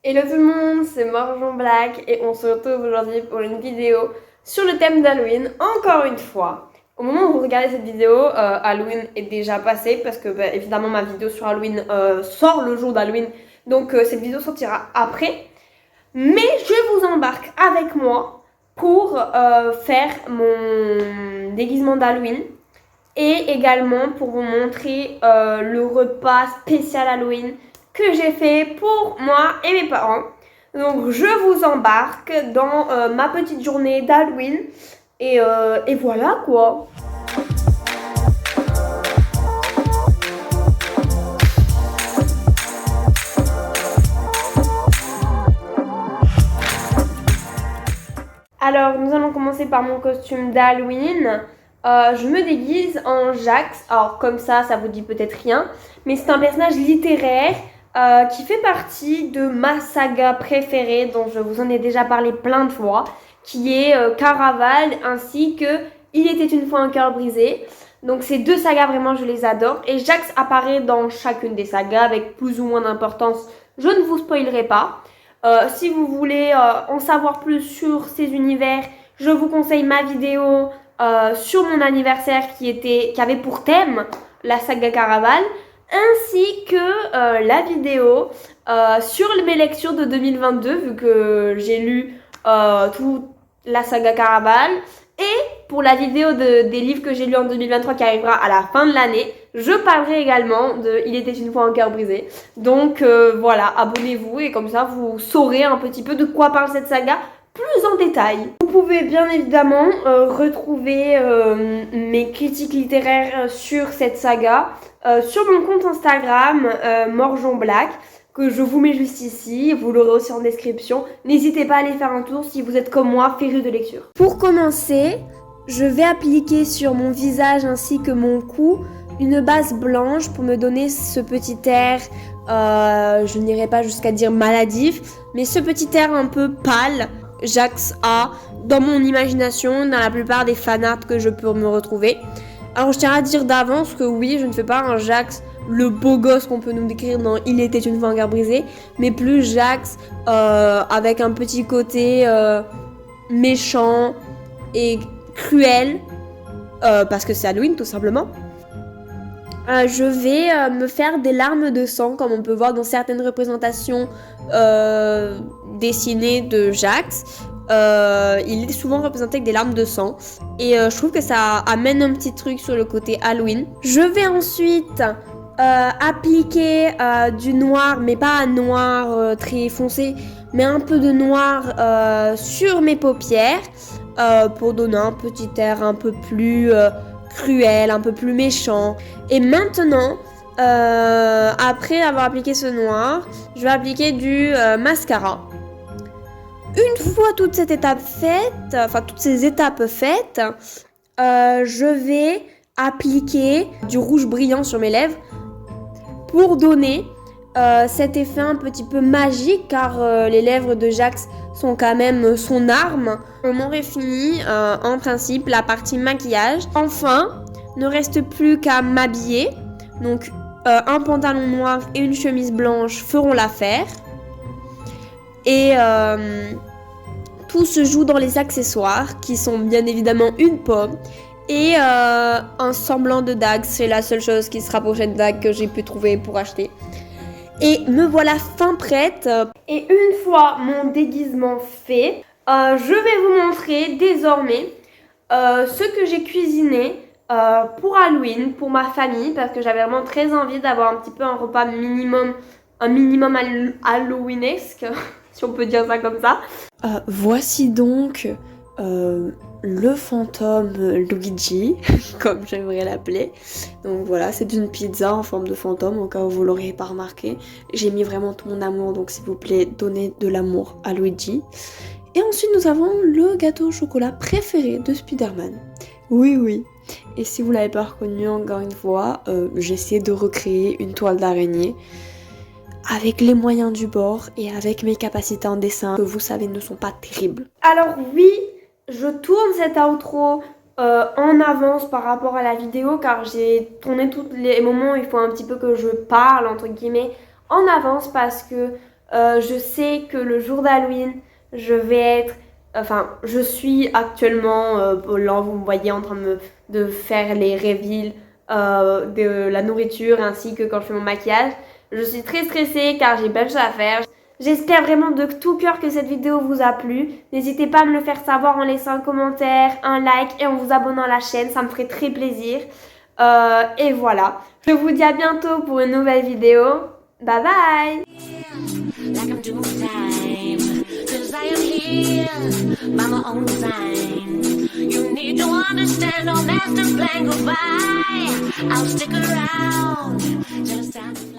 Hello tout le monde, c'est Morjon Black et on se retrouve aujourd'hui pour une vidéo sur le thème d'Halloween, encore une fois. Au moment où vous regardez cette vidéo, Halloween est déjà passé parce que évidemment ma vidéo sur Halloween sort le jour d'Halloween, donc cette vidéo sortira après. Mais je vous embarque avec moi pour faire mon déguisement d'Halloween et également pour vous montrer le repas spécial Halloween que j'ai fait pour moi et mes parents. Donc je vous embarque dans ma petite journée d'Halloween et voilà quoi. Alors nous allons commencer par mon costume d'Halloween. Je me déguise en Jax. Alors comme ça vous dit peut-être rien, mais c'est un personnage littéraire qui fait partie de ma saga préférée, dont je vous en ai déjà parlé plein de fois, qui est Caraval ainsi que Il était une fois un cœur brisé. Donc ces deux sagas vraiment je les adore et Jax apparaît dans chacune des sagas avec plus ou moins d'importance. Je ne vous spoilerai pas. Si vous voulez en savoir plus sur ces univers, je vous conseille ma vidéo sur mon anniversaire qui avait pour thème la saga Caraval, ainsi que la vidéo sur mes lectures de 2022, vu que j'ai lu toute la saga Caraval, et pour la vidéo des livres que j'ai lus en 2023 qui arrivera à la fin de l'année, je parlerai également de Il était une fois un cœur brisé. Donc voilà, abonnez-vous et comme ça vous saurez un petit peu de quoi parle cette saga plus en détail. Vous pouvez bien évidemment retrouver mes critiques littéraires sur cette saga sur mon compte Instagram Morjon Black, que je vous mets juste ici, vous l'aurez aussi en description. N'hésitez pas à aller faire un tour si vous êtes comme moi féru de lecture. Pour commencer, je vais appliquer sur mon visage ainsi que mon cou une base blanche pour me donner ce petit air, je n'irai pas jusqu'à dire maladif, mais ce petit air un peu pâle, Jax a dans mon imagination, dans la plupart des fanarts que je peux me retrouver. Alors je tiens à dire d'avance que oui, je ne fais pas un Jax le beau gosse qu'on peut nous décrire dans Il était une fois un cœur brisé, mais plus Jax avec un petit côté méchant et cruel, parce que c'est Halloween tout simplement. Je vais me faire des larmes de sang, comme on peut voir dans certaines représentations dessinées de Jax. Il est souvent représenté avec des larmes de sang et je trouve que ça amène un petit truc sur le côté Halloween. Je vais ensuite appliquer du noir, mais pas un noir très foncé, mais un peu de noir sur mes paupières pour donner un petit air un peu plus cruel, un peu plus méchant. Et maintenant, après avoir appliqué ce noir, je vais appliquer du mascara. Une fois toute cette étape faite, toutes ces étapes faites, je vais appliquer du rouge brillant sur mes lèvres pour donner cet effet un petit peu magique, car les lèvres de Jax sont quand même son arme. On aurait fini en principe la partie maquillage. Enfin, ne reste plus qu'à m'habiller. Donc un pantalon noir et une chemise blanche feront l'affaire. Et tout se joue dans les accessoires, qui sont bien évidemment une pomme et un semblant de dague. C'est la seule chose qui se rapproche de dague que j'ai pu trouver pour acheter. Et me voilà fin prête. Et une fois mon déguisement fait, je vais vous montrer désormais ce que j'ai cuisiné pour Halloween, pour ma famille, parce que j'avais vraiment très envie d'avoir un petit peu un repas minimum Halloweenesque, si on peut dire ça comme ça. Voici donc le fantôme Luigi, comme j'aimerais l'appeler. Donc voilà, c'est une pizza en forme de fantôme, au cas où vous l'auriez pas remarqué. J'ai mis vraiment tout mon amour, donc s'il vous plaît, donnez de l'amour à Luigi. Et ensuite, nous avons le gâteau au chocolat préféré de Spider-Man. Oui. Et si vous l'avez pas reconnu, encore une fois, j'essaie de recréer une toile d'araignée avec les moyens du bord et avec mes capacités en dessin que vous savez ne sont pas terribles. Alors oui, je tourne cet outro en avance par rapport à la vidéo, car j'ai tourné tous les moments où il faut un petit peu que je parle entre guillemets en avance, parce que Je sais que le jour d'Halloween, je suis actuellement, là vous me voyez en train de faire les reveals de la nourriture ainsi que quand je fais mon maquillage. Je suis très stressée car j'ai plein de choses à faire. J'espère vraiment de tout cœur que cette vidéo vous a plu. N'hésitez pas à me le faire savoir en laissant un commentaire, un like et en vous abonnant à la chaîne. Ça me ferait très plaisir. Et voilà. Je vous dis à bientôt pour une nouvelle vidéo. Bye bye! Like I'm doing time, 'cause I am here by my own design. You need to understand, don't have to plan goodbye. I'll stick around till it's time to